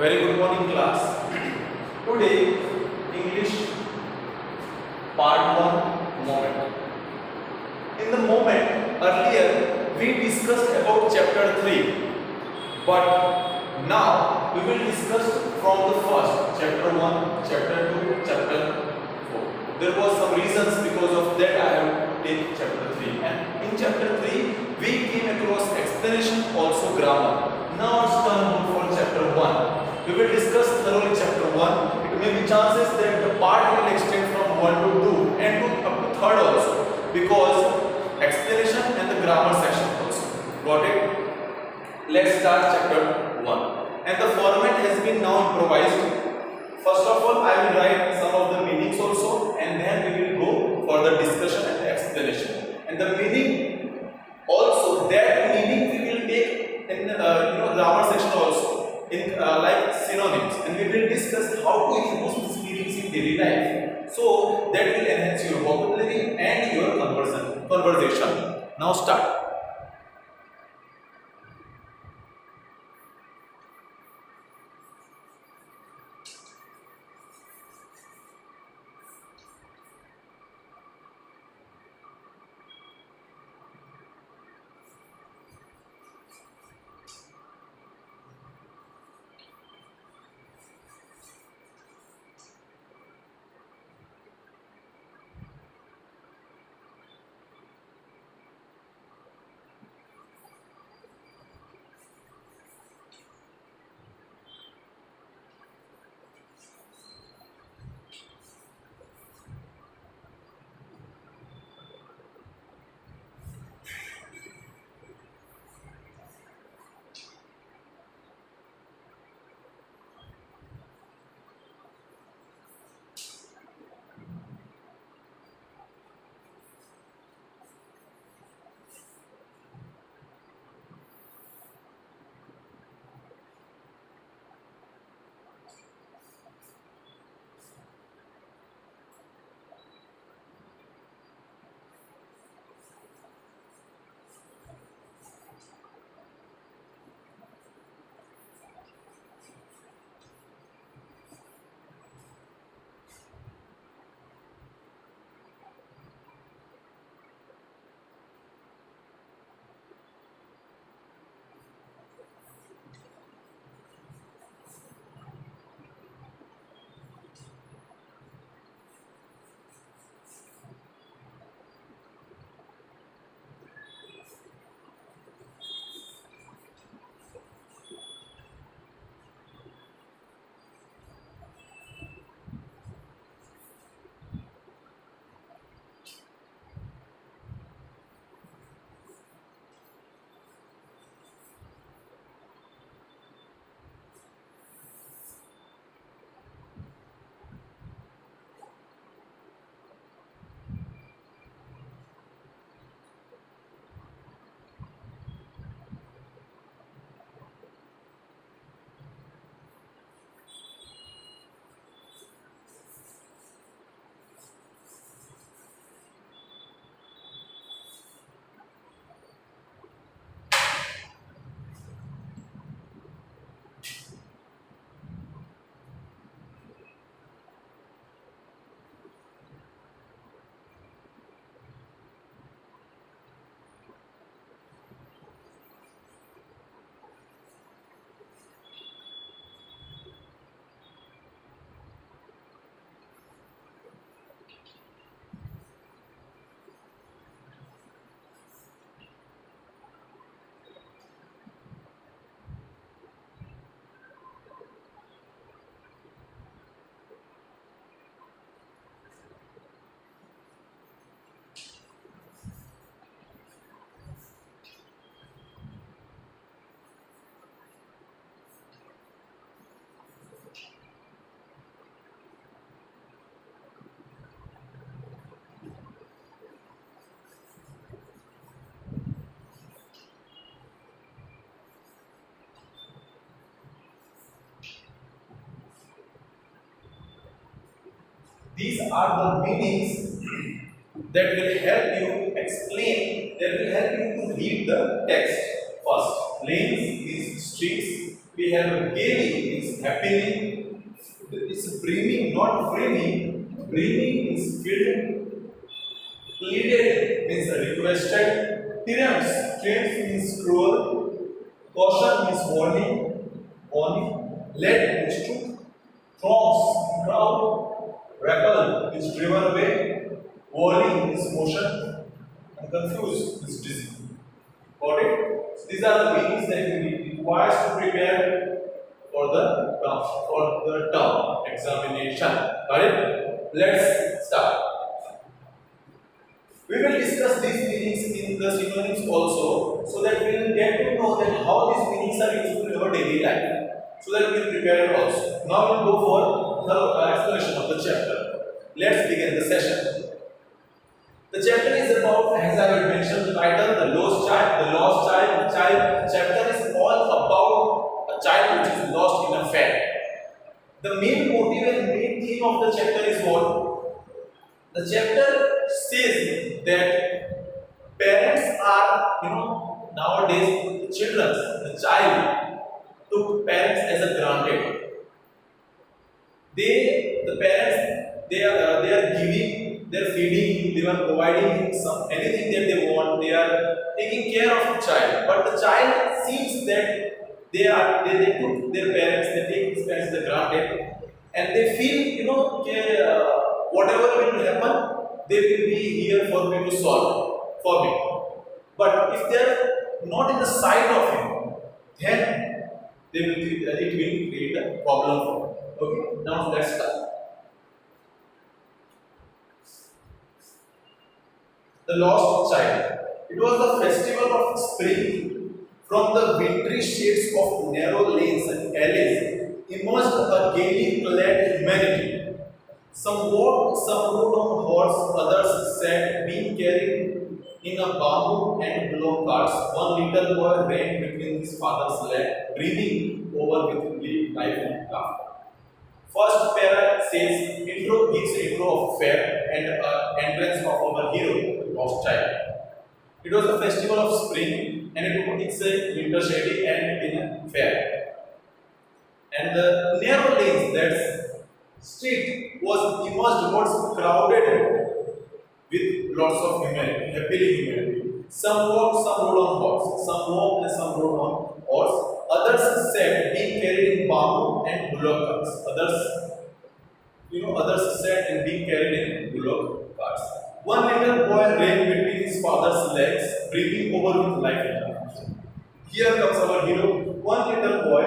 Very good morning class. Today English part 1 moment. In the moment earlier we discussed about chapter 3, but now we will discuss from the first chapter 1, chapter 2, chapter 4. There was some reasons, because of that I have taken chapter 3, and in chapter 3 we came across explanation, also grammar. Now it's time for chapter 1. We will discuss thoroughly chapter 1. It may be chances that the part will extend from 1 to 2 and to up to 3rd also, because explanation and the grammar section also. Got it? Let's start chapter 1. And the format has been now improvised. First of all, I will write some of the meanings also, and then we will go for the discussion and the explanation. And the meaning also, that meaning we will take in grammar section also, in like synonyms, and we will discuss how to use these meanings in daily life, so that will enhance your vocabulary and your conversation. Now start. These are the meanings that will help you explain, that will help you to read the text. First, lanes means streets. We have gaily means happily. It's brimming, not brimming. Brimming is filled. Pleaded means requested. Triumph means cruel. Caution means warning. Warning. Led means took. Throngs, crowd. Repel is driven away. Whirling is motion. And confused is dizzy. Got it? So these are the meanings that we require to prepare for the term examination. Got it? Let's start. We will discuss these meanings in the synonyms also, so that we will get to know that how these meanings are useful in our daily life, so that we will prepare it also. Now we will go for the explanation of the chapter. Let's begin the session. The chapter is about, as I had mentioned the title, the lost child. The lost child chapter is all about a child which is lost in a fair. The main motive and main theme of the chapter is what? The chapter says that parents are, nowadays the child took parents as a granted. The parents, they are giving, they are feeding, they are providing anything that they want. They are taking care of the child, but the child seems that they took their parents, they take his parents as granted, and they feel, whatever will happen, they will be here for me to solve for me. But if they are not in the side of him, then it will create a problem for him. Okay, now let's start. The lost child. It was the festival of spring. From the wintry shades of narrow lanes and alleys emerged a gaily clad humanity. Some walked, some rode on horse, others sat, being carried in a bamboo and willow carts. One little boy ran between his father's legs, dreaming over with life and laughter. First para says gives intro of fair and entrance of our hero, lost child. It was a festival of spring, and it's a winter shading and in a fair. And the narrow lanes, that street was immersed, was crowded with lots of humanity, happily humanity. Some walked, some rode on horse. Some walked and some rode on horse. Others sat, being carried in bamboo and bullock carts. Others sat and being carried in bullock carts. One little boy ran between his father's legs, breathing over with life and love. Here comes our hero. One little boy,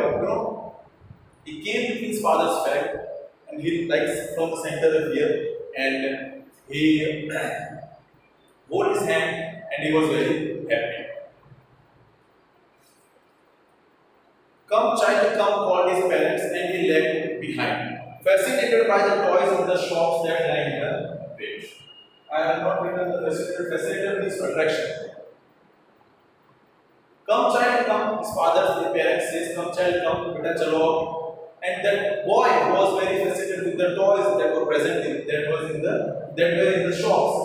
he came between his father's back, and he likes from the center of here, and he hold his hand, and he was very happy. Come, child, come, called his parents, and he left behind, fascinated by the toys in the shops that lie in the page. I have not written the fascinated means attraction. Come, child, come. His father, the parents says, come, child, come, beta chalo. And that boy was very fascinated with the toys that were present that were in the shops.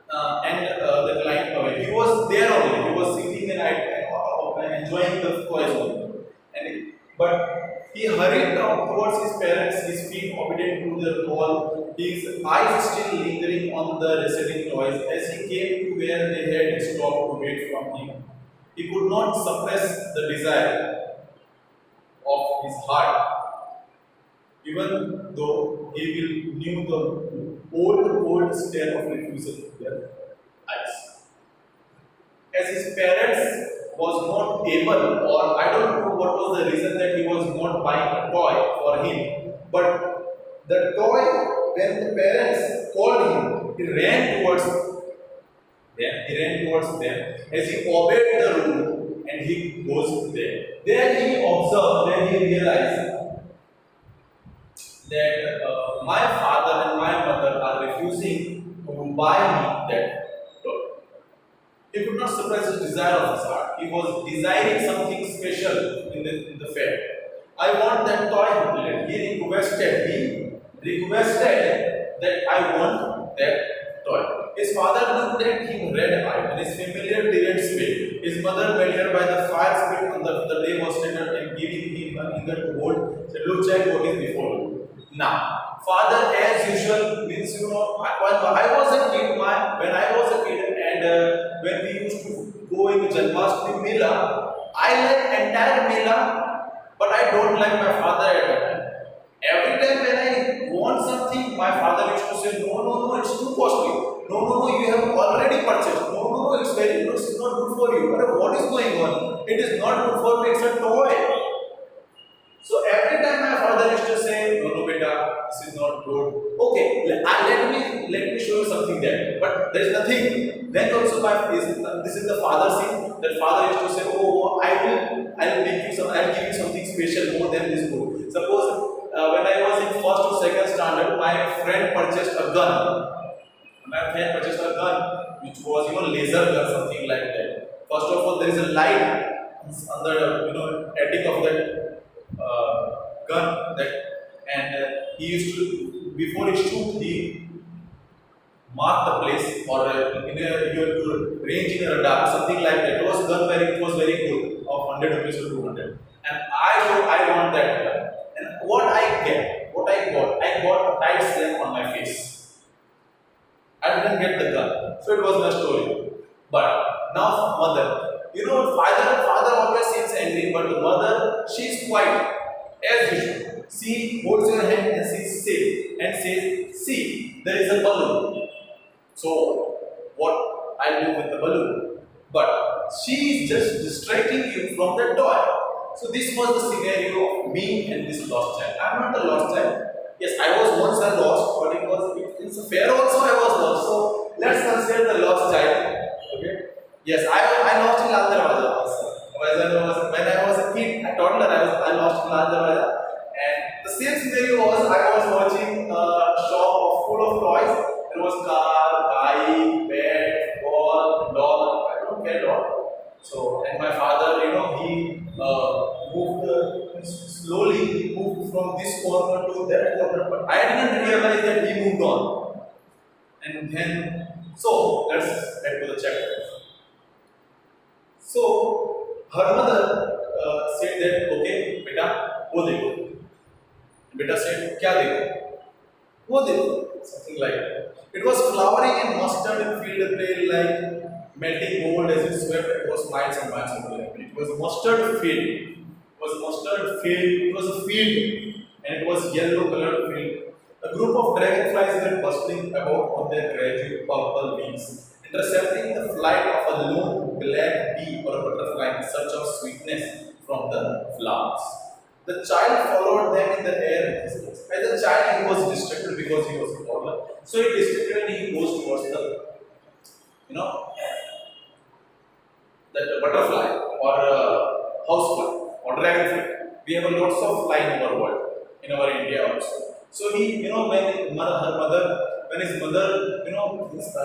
The client, he was there only. He was sitting and enjoying the toys only. But he hurried down towards his parents, his feet obedient to their call, his eyes still lingering on the receding toys. As he came to where they had stopped to wait from him, he could not suppress the desire of his heart, even though he knew the old stare of refusal in their eyes. As his parents was not able, or I don't know what was the reason that he was not buying a toy for him, but the toy, when the parents called him, he ran towards them. As he obeyed the rule, and he goes there. Then he observed, then he realized that my father and my mother are refusing to buy me that toy. He could not suppress the desire of his heart. He was desiring something special in the fair. I want that toy. He requested that I want that toy. His father looked at him red-eyed, and his familiar didn't speak. His mother, melted by the fire spirit on the demonstrator and giving him an eager to hold Now, father as usual means when I was a kid, when I was a kid and when we used to go in Janmashtami Mela, I like entire Mela, but I don't like my father at that time. Every time when I want something, my father used to say, no, no, no, it's too costly. No, no, no, you have already purchased. No, no, no, it's not good for you. But what is going on? It is not good for me, it's a toy. So every time my father used to say, no, no, beta, this is not good. Okay, let me show you something there. But there is nothing. Then also this is the father scene. That father used to say, oh, I will give you something special more than this book. Suppose when I was in first or second standard, my friend purchased a gun. My friend purchased a gun which was laser gun, something like that. First of all, there is a light on the attic of that gun that, and he used to, before he shoot, he mark the place, or you have to range in a radar, something like that. It was gun it was very good, of 100 rupees or 200, and I want that gun. And what I got a tight slap on my face. I didn't get the gun, so it was my story. But now mother, father always seems angry, but the mother, she is quiet as usual. She holds your hand and says, see, there is a balloon. So what I do with the balloon? But she is just distracting you from the toy. So this was the scenario of me and this lost child. I am not the lost child. Yes, I was once a lost, but it's a fair also I was lost. So let's consider the lost child. Okay. Yes, I lost in Lal Darwaza also. When I was a kid, a toddler, I lost in Lal Darwaza. And the same scenario was, I was watching a shop full of toys. There was car, bike, bat, ball, doll. I don't care doll. So, and my father, he slowly moved from this corner to that corner, but I didn't realize that he moved on. And then, so let's head to the chapter. So her mother said that, okay, beta, wo dekho. Beta said, kya dekho? Wo dekho. Something like that. It was flowering in mustard field pale like melting gold as it swept across miles and miles of land. It was mustard field. It was a field, and it was yellow colored field. A group of dragonflies were bustling about on their graduate purple wings, intercepting the flight of a lone black bee or a butterfly in search of sweetness from the flowers. The child followed them in the air. As a child, he was distracted because he was a toddler. So he distracted and he goes towards you know, that butterfly or housefly or dragonfly. We have a lots of fly in our world, in our India also. So he, when his mother,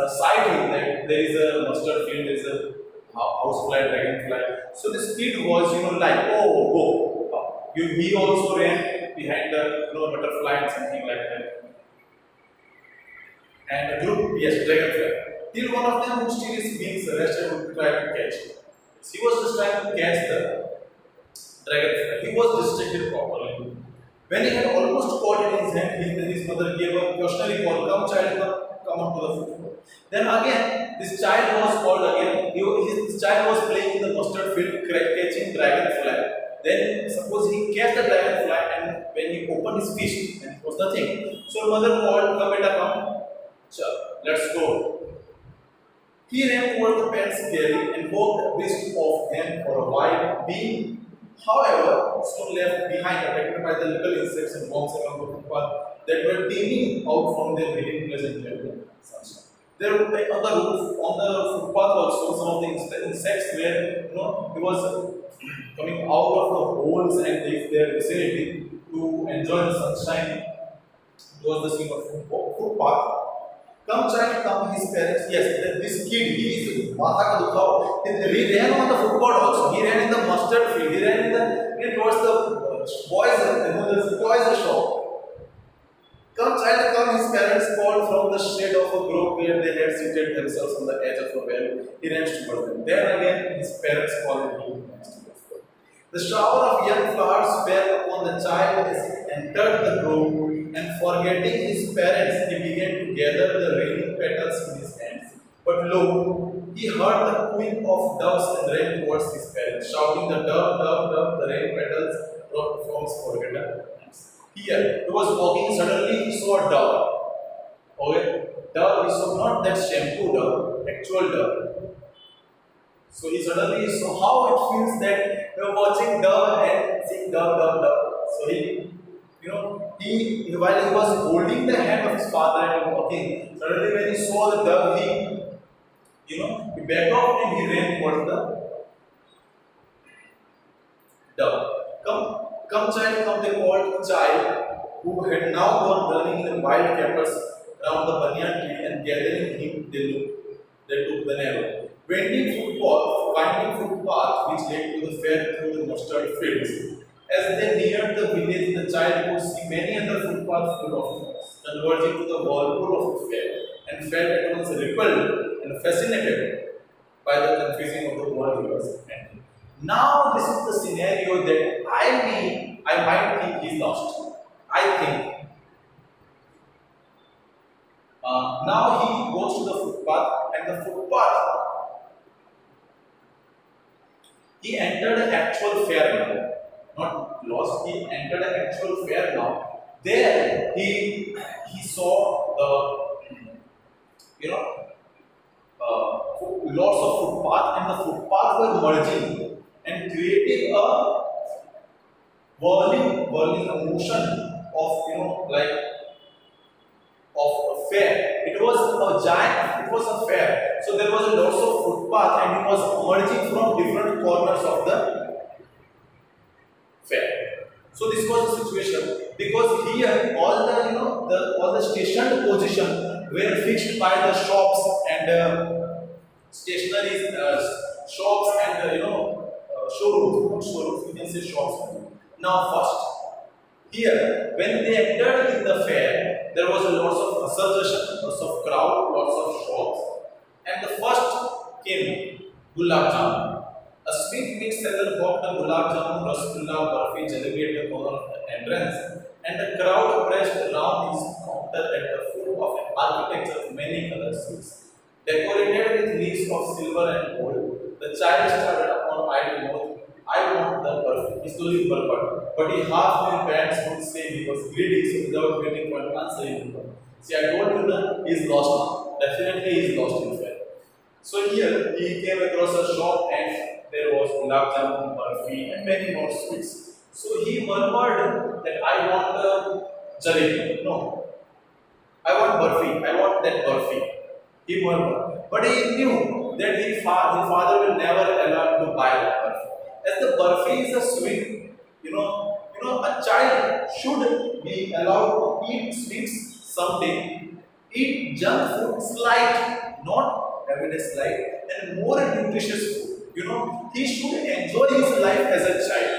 sight him that there is a mustard field, there is a housefly, dragonfly. So this kid was, like, oh, go. He also ran behind the butterfly and something like that. And the group, yes, dragonfly. Till one of them would steal his wings, the rest would try to catch. He was just trying to catch the dragonfly. He was distracted properly. When he had almost caught it in his hand, his mother gave a cautionary call, come child, come onto the footboard. Then again, this child was called again. This child was playing in the mustard field, catching dragonfly. Then suppose he catch the dragonfly, and when he opened his fist, and it was nothing. So mother called, come beta, come. Let's go. He ran toward the parents gaily and walked abreast of them for a while, being, however, soon left behind, affected by the little insects and worms along the footpath that were beaming out from their hiding place in gentle sunshine. There were on the footpath also some of the insects where he was coming out of the holes and their vicinity to enjoy the sunshine. It was the scene of footpath. Come child, come his parents. Yes, this kid, he is Mata ka dukhao. He ran on the footpath also. He ran in the mustard field. He ran towards the boys, the toys shop. Come child, come his parents called from the shade of a grove where they had seated themselves on the edge of a well. He ran towards them. There again, his parents called him next to the floor. The shower of young flowers fell upon the child as he entered the grove. and forgetting his parents, he began to gather the rain petals in his hands. But lo, he heard the cooing of doves and ran towards his parents, shouting, "The dove, dove, dove, the rain petals dropped from his forgotten hands." Here, he was walking, suddenly he saw a dove. Okay, dove is not that shampoo dove, actual dove. So he suddenly saw how it feels that you're watching dove and seeing dove, dove, dove. So while he was holding the hand of his father and walking, suddenly when he saw the dove, he backed off and he ran towards the dove. Come, child, come, they called the child who had now gone running in wild capers around the banyan tree and gathering him, they took the narrow, winding footpath which led to the fair through the mustard fields. As they neared the village, the child could see many other footpaths full of flowers, converging to the whirlpool of the fair, and felt at once repelled and fascinated by the confusing of the world he was entering. Now, this is the scenario that I might think he's lost. I think. Now he goes to the footpath, and the footpath, he entered an actual fair now. Not lost, he entered an actual fair now. There he saw lots of footpath, and the footpath were merging and creating a whirling motion of of a fair. It was a fair. So there was a lots of footpath and it was emerging from different corners of the fair. So this was the situation because here all the stationed position were fixed by the shops and stationaries, shops and showrooms. Not showrooms, we can say shops. Now first. Here, when they entered in the fair, there was a lots of association, lots of crowd, lots of shops, and the first came gulab jamun. A sweet meat seller bought the gulab jamun, rasgulla, barfi, jalebi at the corner of the entrance, and the crowd pressed around his counter at the foot of an architecture of many colored sweets, decorated with leaves of silver and gold. The child started upon idle mouth. I want the perfect. He slowly purport. But he half knew parents would say he was greedy, so without waiting for an answer, he would. See, I told you that he is lost now. Definitely he is lost in fair. So here he came across a shop and there was gulab jamun, barfi, and many more sweets. So he murmured that I want the jalebi. No, I want barfi. I want that barfi. He murmured. But he knew that his father will never allow him to buy that barfi. As the barfi is a sweet, a child should be allowed to eat sweets someday. Eat junk food slight, not everyday slight, and more nutritious food. He should enjoy his life as a child.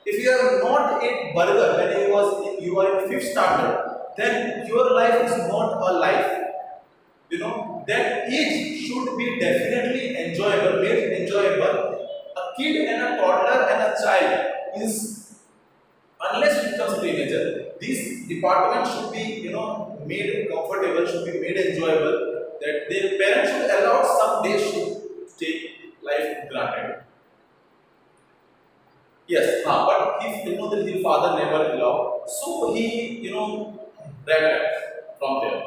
If you have not ate burger when you are in fifth standard, then your life is not a life. That age should be definitely enjoyable, made enjoyable. A kid and a toddler and a child is, unless it becomes a teenager, this department should be made comfortable, should be made enjoyable, that their parents should allow some days should take life granted. Yes, but if that his father never allowed, so he ran from there.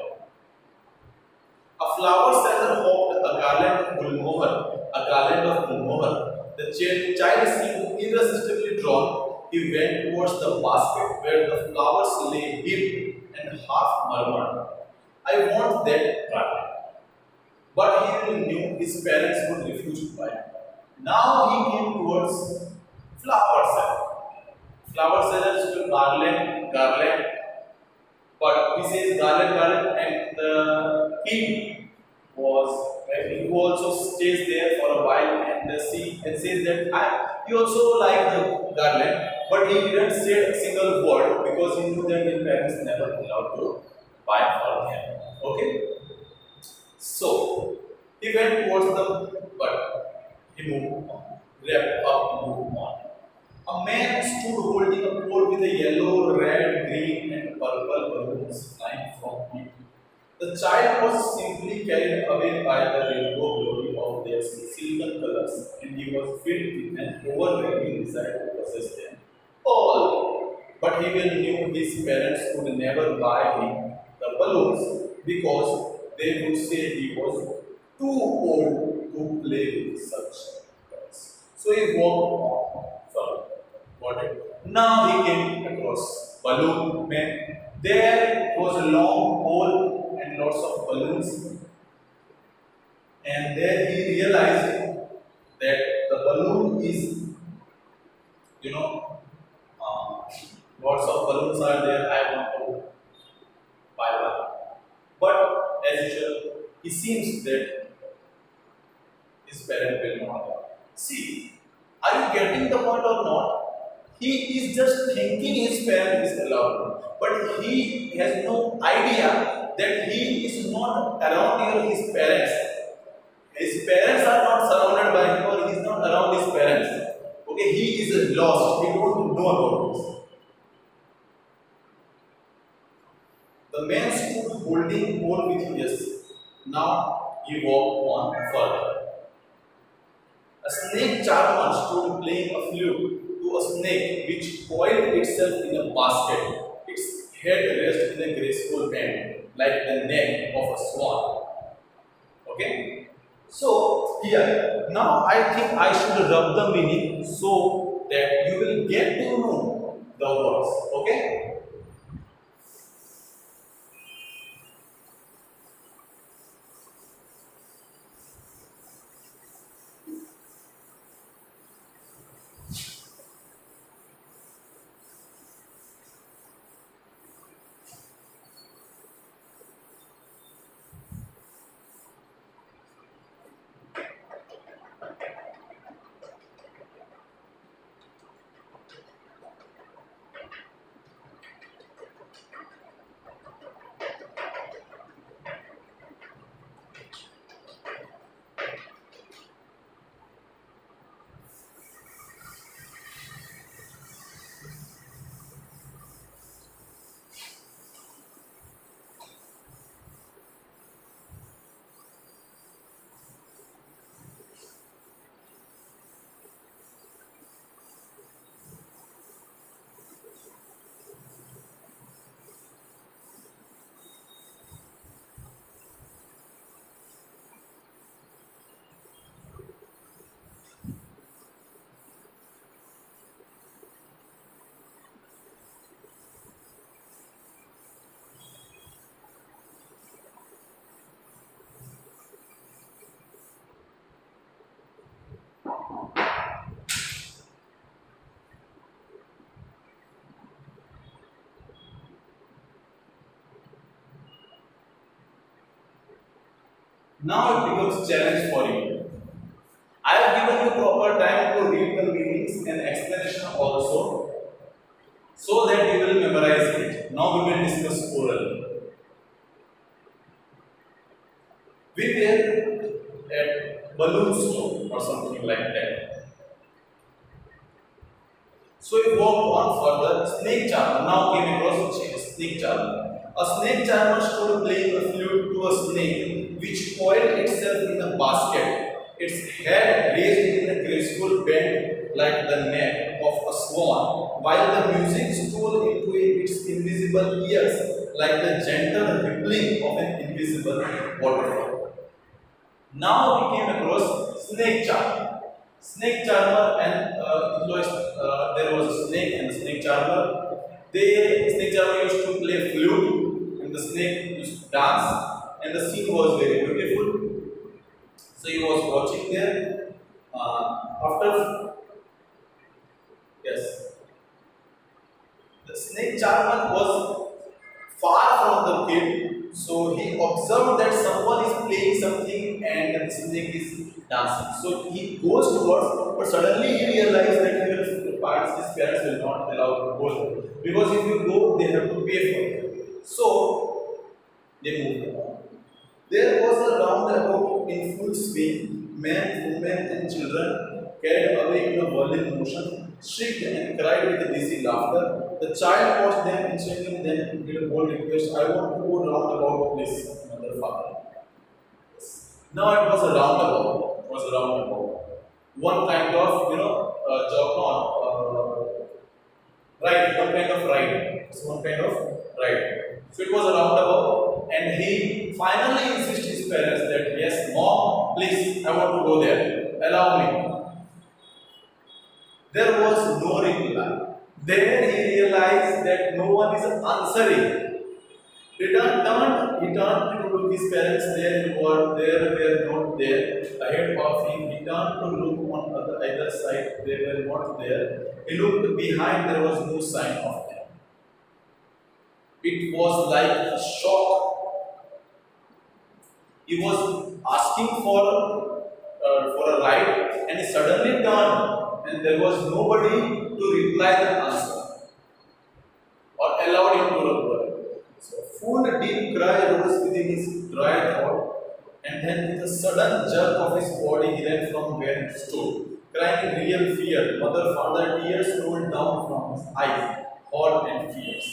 A flower seller hoped a garland of gulmohar. The child seemed irresistibly drawn. He went towards the basket where the flowers lay hid and half murmured, I want that garland. But he knew his parents would refuse to buy it. Now he came towards flower seller. Flower sellers will garland, but he says garland, and the king he also stays there for a while and says that he also liked the garland, but he didn't say a single word because he knew that his parents never allowed to buy for him. Okay, so he went towards but he moved on, wrapped up, moved on. A man stood holding a pole with a yellow, red, green, and purple balloons flying from it. The child was simply carried away by the rainbow glory of their silken colors, and he was filled with an overwhelming desire to possess them all. But he well knew his parents could never buy him the balloons because they would say he was too old to play with such toys. So he walked on further. Got it? Now he came across balloon man. There was a long pole and lots of balloons, and there he realized that the balloon is, you know, uh, lots of balloons are there. I want to buy one, but as usual, he seems that his parent will not. See, are you getting the point or not? He is just thinking his parent is allowed, but he has no idea that he is not around near his parents. His parents are not surrounded by him, or he is not around his parents. Okay, he is lost. He don't know about this. The man stood holding pole with his. Now he walked on further. A snake charmer stood playing a flute to a snake which coiled itself in a basket. Its head rested in a graceful bend, like the neck of a swan. Okay? So, here, now I think I should rub the meaning so that you will get to know the words. Okay? Now it becomes challenge for you. I have given you proper time to read the meanings and explanation also, so that you will memorize it. Now we will discuss oral. We were at balloon store or something like that. So we walked on further. Snake charmer now came across snake charmer. A snake charmer stood playing a flute to a snake which coiled itself in a basket. Its head raised in a graceful bend like the neck of a swan, while the music stole into its invisible ears like the gentle rippling of an invisible waterfall. Now we came across snake charmer. Snake charmer and there was a snake and a snake charmer. Snake charmer used to play flute and the snake used to dance, and the scene was very beautiful. So he was watching there. After yes, the snake charmer was far from the kid, so he observed that someone is playing something and the snake is dancing. So he goes towards, but suddenly he realized that his parents will not allow to go because if you go, they have to pay for it. So they moved on. There was a roundabout in full swing. men, women, and children carried away in a whirling motion, shrieked and cried with dizzy laughter. The child watched them instantly, then did a bold request, I want to go round about this, mother, father. Now it was a roundabout. It was a roundabout. One kind of, job on, ride, one kind of ride. It's one kind of ride. So it was a roundabout, and he finally insisted his parents that yes, mom, please, I want to go there. Allow me. There was no reply. Then he realized that no one is answering. He turned to look his parents there were not there. Ahead of him, he turned to look on the other side, they were not there. He looked behind, there was no sign of them. It was like a shock. He was asking for a ride, and he suddenly turned, and there was nobody to reply the answer or allowed him to reply. So, a full deep cry rose within his dry throat, and then with a sudden jerk of his body, he ran from where he stood, crying in real fear. Mother, father, tears rolled down from his eyes, hot and fierce.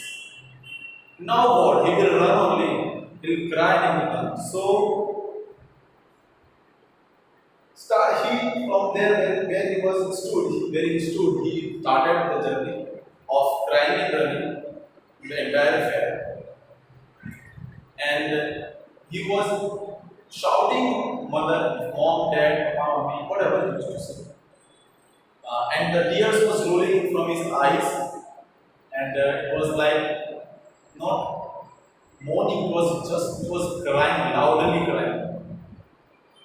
Now what? He will run only. He will cry and he will run. So start he from there where he stood, he started the journey of crying and running the entire fair. And he was shouting mother, mom, dad, papa, mommy, whatever he used to say. And the tears was rolling from his eyes, and it was like not mourning, it was crying, loudly crying.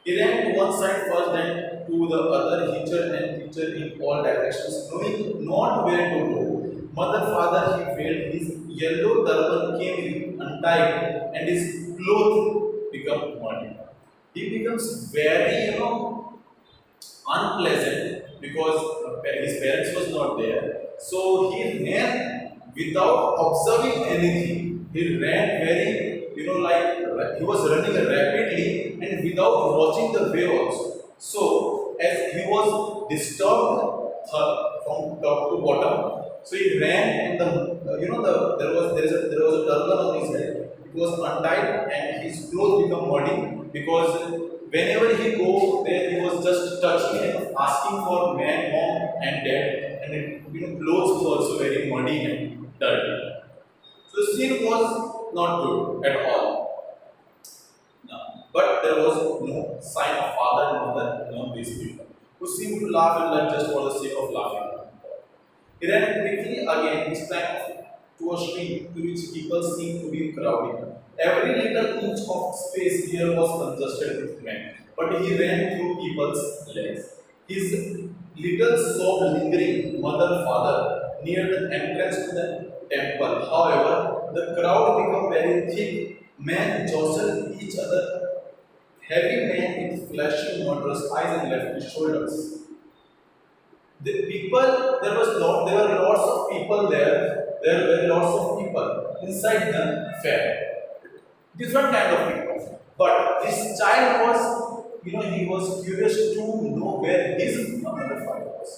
He ran to one side first, then to the other, hitcher and pitcher in all directions, knowing not where to go. Mother, father, he felt his yellow turban came untied, and his clothes become muddy. He becomes very, unpleasant because his parents was not there. So he ran without observing anything. He ran very, like he was running rapidly and without watching the way also. So as he was disturbed from top to bottom, so he ran and there was a turban on his head. It was untied and his clothes become muddy because whenever he go there, he was just touching and asking for man, mom, and dad, and clothes was also very muddy and dirty. So the scene was not good at all. No. But there was no sign of father and mother among these people, who seemed to laugh and laugh just for the sake of laughing. He ran quickly again, this time to a street to which people seemed to be crowding. Every little inch of space here was congested with men, but he ran through people's legs. His little sob lingering, mother, father, near the entrance to the temple. However, the crowd became very thick. Men jostled each other. Heavy men with flashing murderous eyes and lefty shoulders. The people, there were lots of people there. There were lots of people inside the fair. Different kind of people. But this child was, he was curious to know where his mother father was.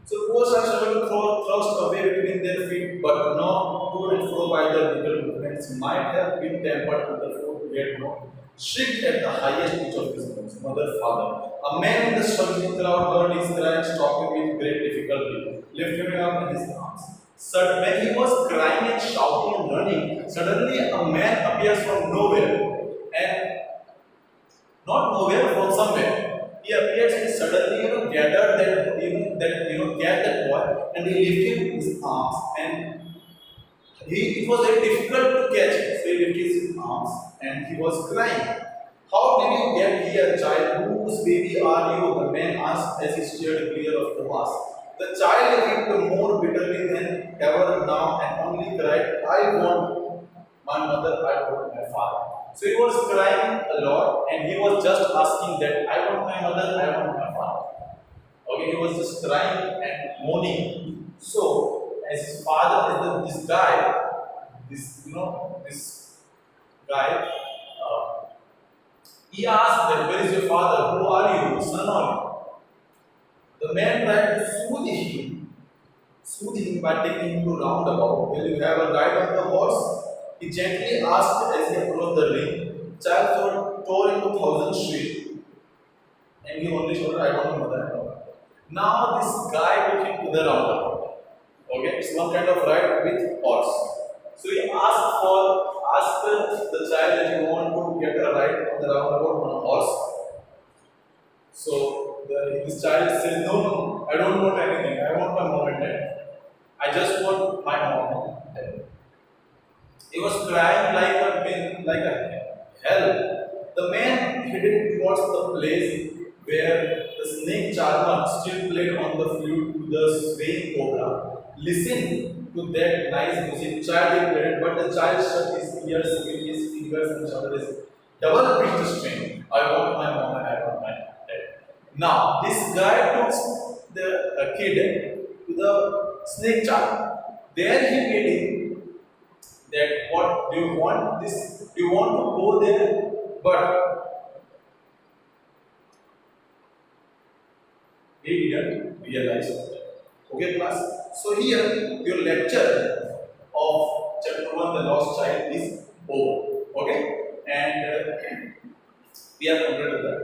So poor child struggled to thrust away between their feet, but not to and fro by the little movements might have been tempered underfoot, yet not. Shrieked at the highest pitch of his voice, mother, father. A man in the struggling crowd heard his cry and stopped him with great difficulty, lifting him up in his arms. So when he was crying and shouting and running, suddenly a man appears from nowhere, and not nowhere, from somewhere. He appears and suddenly, gathered catch that boy, and he lifted his arms, and it was very difficult to catch him. So he lifted his arms, and he was crying. How did you get here, child? Whose baby are you? The man asked as he stared clear of the mass. The child wept more bitterly than ever now and only cried, I want my mother, I want my father. So he was crying a lot and he was just asking that, I want my mother, I want my father. Okay, he was just crying and moaning. So, as his father, this guy, this guy, He asked them, "Where is your father? Who are you? Son or you?" The man tried to soothe him by taking him to roundabout. "Will you have a ride on the horse?" He gently asked as he approached the ring. Child tore into thousand shrieks, and he only showed, "I don't know mother at all." Now this guy took him to the roundabout. Okay, it's one kind of ride with horse. So he asked the child that you want to get a ride on the roundabout on a horse. So this child says, "No, no, I don't want anything. I want my mom and dad. I just want my mom and dad." He was crying like a hell. The man headed towards the place where the snake charmer still played on the flute to the swaying cobra. Listen to that nice music. Child he played, but the child shut his ears with his fingers and shouted his double pitched string. "I want my mom and I want my dad." Now this guy took the kid to the snake charmer. There he made him that, "What do you want this? Do you want to go there?" But he didn't realize that. Okay, class. So here your lecture of chapter 1, the lost child, is over. Okay, and we are completed with that.